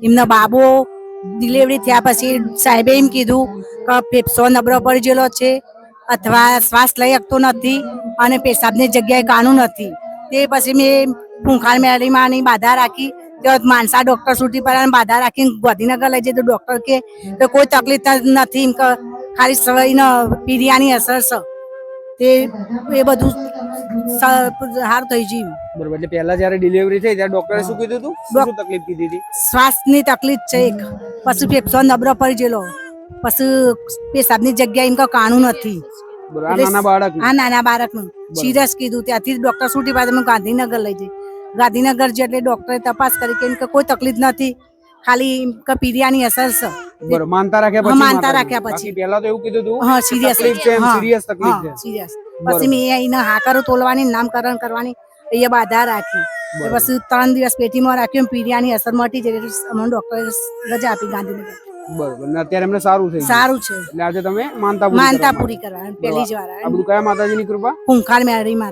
એમના બાબો ડિલિવરી થયા પછી સાહેબે એમ કીધું કે ફેફસો નબળો પડી ગયેલો છે અથવા શ્વાસ લઈ શકતો નથી અને પેશાબની જગ્યાએ કાણું નથી. તે પછી મેં ખૂંખાર મેળીમાં બાધા રાખી, માનસા ડોક્ટર સુધી પર બાધા રાખીને ગાંધીનગર લઈ જઈએ તો ડોક્ટર કે કોઈ તકલીફ નથી, એમ કે ખાલી સવાઈનો પીરિયાની અસર છે. તે એ બધું સારું થઈ ગયું. બરોબર. એટલે પહેલા જયારે ડિલિવરી થઈ ત્યારે ડોક્ટરે શું કીધું હતું? શું તકલીફ કીધી હતી? શ્વાસની તકલીફ છે એક, પછી ફેફસો નબળો પડી ગયેલો, પછી પેશાબની જગ્યાએ એમ કે કાણું નથી. આ નાના બાળકનું સિરિયસ કીધું. ત્યાંથી ડોક્ટર છૂટી પાડે હું ગાંધીનગર લઈ જઈ. ગાંધીનગર જે એટલે ડોક્ટરે તપાસ કરી કે કોઈ તકલીફ નથી, ખાલી પીરિયાની અસર છે. માનતા રાખ્યા પછી પહેલા તો એવું કીધું હતું હા સિરિયસ તકલીફ છે. સિરિયસ. પછી મેં અહીંના હાકરો તોલવાની, નામકરણ કરવાની અહીંયા બાધા રાખી. પછી 3 દિવસ પેટીમાં રાખ્યું, પીરિયાની અસર મટી જાય એટલે અમને ડોક્ટરે રજા આપી ગાંધીનગર. બરોબર. અત્યારે એમને સારું થઈ સારું છે. એટલે આજે તમે માનતા પૂરી કરવા પહેલી જ વાર. આ બધું કયા માતાજીની કૃપા? ખૂંખાર મેળવી માતા.